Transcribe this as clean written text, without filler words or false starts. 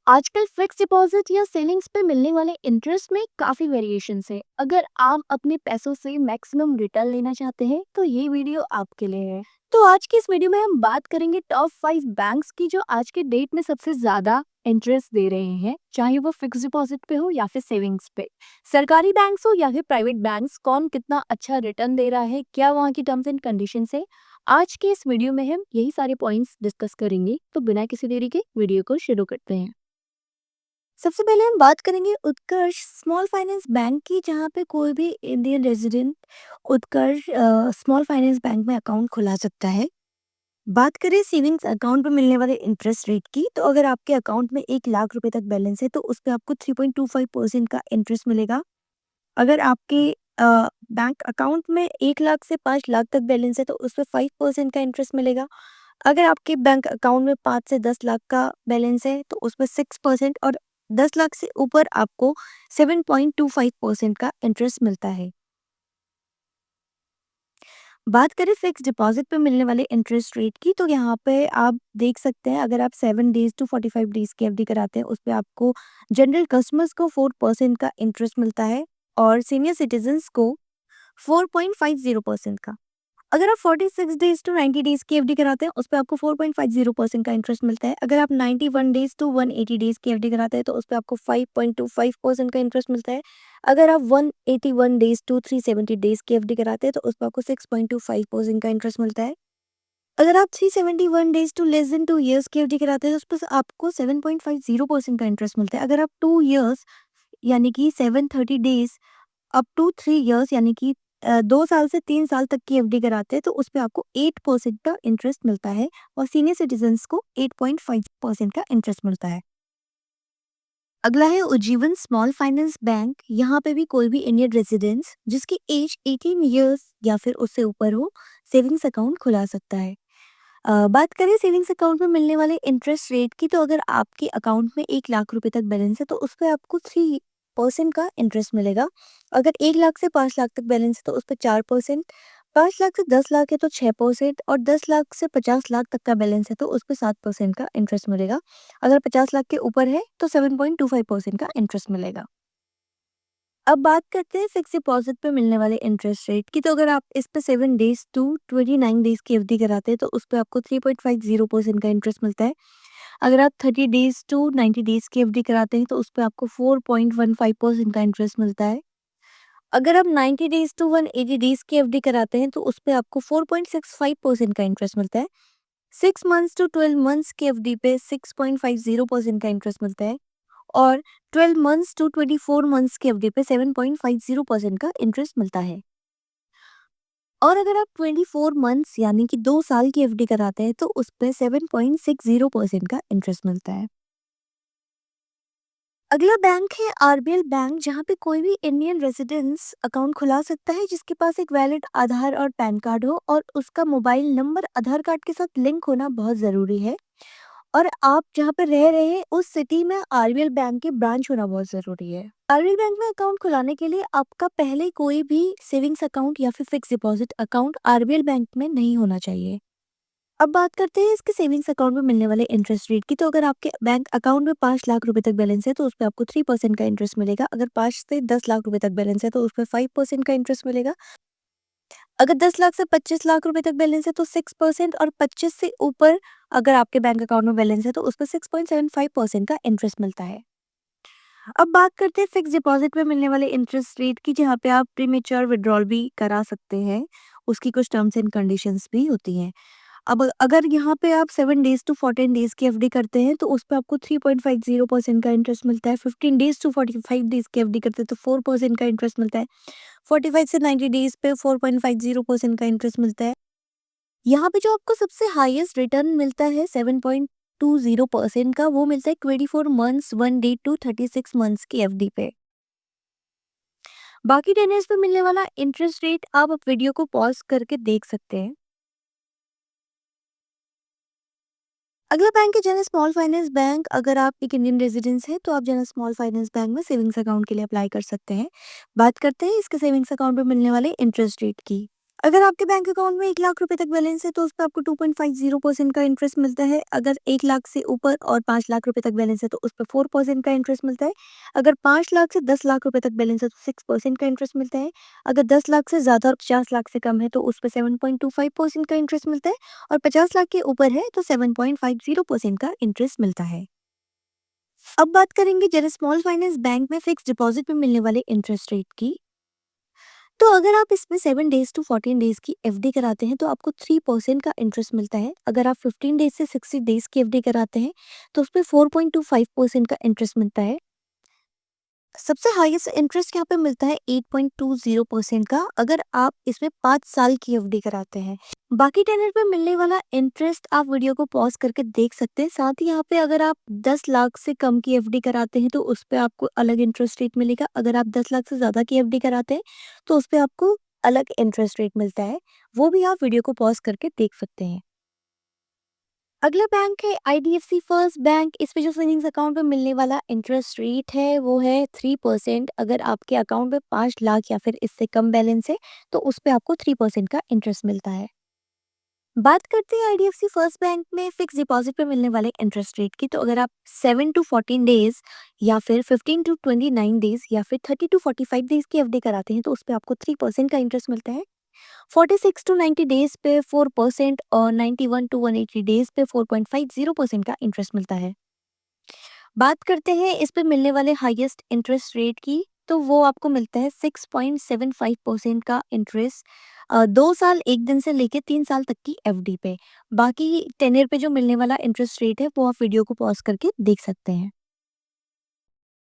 आजकल fix deposit या savings पे मिलने वाले इंटरेस्ट में काफी वेरिएशंस है। अगर आप अपने पैसों से मैक्सिमम रिटर्न लेना चाहते हैं तो ये वीडियो आपके लिए है। तो आज की इस वीडियो में हम बात करेंगे टॉप 5 बैंक्स की जो आज के डेट में सबसे ज्यादा इंटरेस्ट दे रहे हैं, चाहे वो फिक्स डिपॉजिट पे हो या फिर सेविंग्स पे। सरकारी बैंक्स हो या फिर प्राइवेट बैंक्स, कौन कितना अच्छा रिटर्न दे रहा है, क्या वहाँ की टर्म्स एंड कंडीशंस है। आज के इस वीडियो में हम यही सारे पॉइंट्स डिस्कस करेंगे, तो बिना किसी देरी के वीडियो को शुरू करते हैं। सबसे पहले हम बात करेंगे उत्कर्ष स्मॉल फाइनेंस बैंक की, जहाँ पे कोई भी इंडियन रेजिडेंट उत्कर्ष स्मॉल फाइनेंस बैंक में अकाउंट खुला सकता है। बात करें सेविंग्स अकाउंट पर मिलने वाले इंटरेस्ट रेट की, तो अगर आपके अकाउंट में 1 लाख रुपए तक बैलेंस है तो उस पर आपको 3.25% का इंटरेस्ट मिलेगा। अगर आपके बैंक अकाउंट में 1 लाख से 5 लाख तक बैलेंस है तो उस पर 5% का इंटरेस्ट मिलेगा। अगर आपके बैंक अकाउंट में 5 से 10 लाख का बैलेंस है तो उस पर 6%, और 10 लाख से ऊपर आपको 7.25% का इंटरेस्ट मिलता है। बात करें फिक्स डिपॉजिट पे मिलने वाले इंटरेस्ट रेट की, तो यहाँ पे आप देख सकते हैं, अगर आप 7 डेज टू 45 डेज की एफडी कराते हैं उस पर आपको जनरल कस्टमर्स को 4% का इंटरेस्ट मिलता है और सीनियर सिटीजन्स को 4.50% का। अगर आप 46 डेज टू 90 डेज की एफडी कराते हैं उस पे आपको 4.50% का इंटरेस्ट मिलता है। अगर आप 91 डेज टू 180 डेज की एफडी कराते हैं तो उस पे आपको 5.25% का इंटरेस्ट मिलता है। अगर आप 181 डेज टू 370 डेज की एफडी कराते हैं तो उस पे आपको 6.25% का इंटरेस्ट मिलता है। अगर आप 371 days to less than 2 years की एफडी कराते हैं तो उस पर आपको 7.50% का इंटरेस्ट मिलता है। अगर आप 2 ईयर्स यानी कि 730 डेज अप टू 3 ईयर्स यानी कि 2 साल से 3 साल तक की एफडी कराते हैं तो उस पे आपको 8% का इंटरेस्ट मिलता है और सीनियर सिटीजन्स को 8.5% का इंटरेस्ट मिलता है। अगला है उज्जीवन स्मॉल फाइनेंस बैंक। यहाँ पे भी कोई भी इंडियन रेजिडेंस जिसकी एज 18 ईयर्स या फिर उससे ऊपर हो सेविंग्स अकाउंट खुला सकता है। बात करें सेविंग्स अकाउंट में मिलने वाले इंटरेस्ट रेट की, तो अगर आपके अकाउंट में 1 लाख रुपए तक बैलेंस है तो उस पर आपको 3% का इंटरेस्ट मिलेगा। अगर 1 लाख से 5 लाख तक बैलेंस है तो उस पर 4%, 5 लाख से 10 लाख है तो 6%, और 10 लाख से 50 लाख तक का बैलेंस है तो उस पर 7% का इंटरेस्ट मिलेगा। अगर 50 लाख के ऊपर है तो 7.25% का इंटरेस्ट मिलेगा। अब बात करते हैं फिक्स डिपॉजिट पे मिलने वाले इंटरेस्ट रेट की, तो अगर आप इस पे 7 डेज टू 29 डेज की एफडी कराते हैं तो उस पे आपको 3.50% का इंटरेस्ट मिलता है। अगर आप 30 डेज टू 90 डेज की एफडी कराते हैं तो उस पे आपको 4.15% का इंटरेस्ट मिलता है। अगर आप 90 डेज टू 180 डेज की एफडी कराते हैं तो उस पे आपको 4.65% का इंटरेस्ट मिलता है। 6 मंथ्स टू 12 मंथ्स की एफडी पे 6.50% का इंटरेस्ट मिलता है और 12 मंथ्स टू 24 मंथ्स की अवधि पे 7.50% का इंटरेस्ट मिलता है। और अगर आप 24 मंथ्स यानी कि 2 साल की एफडी कराते हैं तो उस पे 7.60% का इंटरेस्ट मिलता है। अगला बैंक है आरबीएल बैंक, जहाँ पे कोई भी इंडियन रेजिडेंस अकाउंट खुला सकता है जिसके पास एक वैलिड आधार और पैन कार्ड हो, और उसका मोबाइल नंबर आधार कार्ड के साथ लिंक होना बहुत ज़रूरी है। और आप जहाँ पे रह रहे हैं उस सिटी में आरबीएल बैंक के ब्रांच होना बहुत ज़रूरी है। आरबीएल बैंक में अकाउंट खुलाने के लिए आपका पहले कोई भी सेविंग्स अकाउंट या फिर fix deposit account RBL bank में नहीं होना चाहिए। अब बात करते हैं इसके सेविंग्स अकाउंट में मिलने वाले इंटरेस्ट रेट की, तो अगर आपके बैंक अकाउंट में 5 लाख रुपए तक बैलेंस है तो उस पर आपको 3% का इंटरेस्ट मिलेगा। अगर 5 से 10 लाख रुपए तक बैलेंस है तो उस पर 5% का इंटरेस्ट मिलेगा। अगर 10 लाख से 25 लाख रुपए तक बैलेंस है तो 6%, और 25 से ऊपर अगर आपके बैंक अकाउंट में बैलेंस है तो उस पर 6.75% का इंटरेस्ट मिलता है। अब बात करते हैं फिक्स डिपॉजिट में मिलने वाले इंटरेस्ट रेट की, जहाँ पे आप प्रीमेच्योर विड्रॉल भी करा सकते हैं। उसकी कुछ टर्म्स एंड कंडीशंस भी होती हैं। अब अगर यहाँ पे आप 7 डेज टू 14 डेज की एफडी करते हैं तो उस पे आपको 3.50% का इंटरेस्ट मिलता है। 15 डेज टू 45 डेज की एफडी करते हैं तो 4% का इंटरेस्ट मिलता है। 45 से 90 डेज पे 4.50% का इंटरेस्ट मिलता है। यहाँ पे जो आपको सबसे हाईएस्ट रिटर्न मिलता है 7.20% का, वो मिलता है 24 मंथ्स 1 डे टू 36 मंथ्स की एफडी पे। बाकी टेनर्स पे मिलने वाला इंटरेस्ट रेट आप वीडियो को पॉज करके देख सकते हैं। अगला बैंक है जन स्मॉल फाइनेंस बैंक। अगर आप एक इंडियन रेजिडेंस है तो आप जन स्मॉल फाइनेंस बैंक में सेविंग्स अकाउंट के लिए अप्लाई कर सकते हैं। बात करते हैं इसके सेविंग्स अकाउंट में मिलने वाले इंटरेस्ट रेट की। अगर आपके बैंक अकाउंट में 1 लाख रुपए तक बैलेंस है तो उस पे आपको 2.50% का इंटरेस्ट मिलता है। अगर 1 लाख से ऊपर और 5 लाख रुपए तक बैलेंस है तो उस पे 4% का इंटरेस्ट मिलता है। अगर 5 लाख से 10 लाख रुपए तक बैलेंस है तो 6% का इंटरेस्ट मिलता है। अगर 10 लाख से ज़्यादा और 50 लाख से कम है तो उस पे 7.25% का इंटरेस्ट मिलता है और 50 लाख के ऊपर है तो 7.50% का इंटरेस्ट मिलता है। अब बात करेंगे जेने स्मॉल फाइनेंस बैंक में फिक्स डिपॉजिट में मिलने वाले इंटरेस्ट रेट की। तो अगर आप इसमें 7 डेज़ टू 14 डेज़ की एफडी कराते हैं तो आपको 3% का इंटरेस्ट मिलता है। अगर आप 15 डेज़ से 60 डेज़ की एफडी कराते हैं तो उसपे 4.25% का इंटरेस्ट मिलता है। सबसे हाईएस्ट इंटरेस्ट यहाँ पे मिलता है 8.20% का, अगर आप इसमें 5 साल की एफडी कराते हैं। बाकी टेनर पे मिलने वाला इंटरेस्ट आप वीडियो को पॉज करके देख सकते हैं। साथ ही यहाँ पे अगर आप 10 लाख से कम की एफडी कराते हैं तो उस पे आपको अलग इंटरेस्ट रेट मिलेगा। अगर आप 10 लाख से ज़्यादा की एफडी कराते हैं तो उस पे आपको अलग इंटरेस्ट रेट मिलता है। वो भी आप वीडियो को पॉज करके देख सकते हैं। अगला बैंक है आईडीएफसी फर्स्ट बैंक। इस पे जो सेविंग्स अकाउंट में मिलने वाला इंटरेस्ट रेट है वो है 3%। अगर आपके अकाउंट में 5 लाख या फिर इससे कम बैलेंस है तो उस पे आपको 3% का इंटरेस्ट मिलता है। बात करते हैं आईडीएफसी फर्स्ट बैंक में फिक्स डिपॉजिट पे मिलने वाले इंटरेस्ट रेट की। तो अगर आप 7 टू 14 डेज या फिर 15 टू 29 डेज या फिर 30 टू 45 डेज की एफडी कराते हैं तो उस पे आपको 3% का इंटरेस्ट मिलता है। 46 टू 90 डेज पे 4% और 91 टू 180 डेज पे 4.50% का इंटरेस्ट मिलता है। बात करते हैं इस पे मिलने वाले हाईएस्ट इंटरेस्ट रेट की। तो वो आपको मिलता है 6.75% का इंटरेस्ट 2 साल 1 दिन से लेके 3 साल तक की एफडी पे। बाकी टेनर पे जो मिलने वाला इंटरेस्ट रेट है वो आप वीडियो को पॉज करके देख सकते हैं।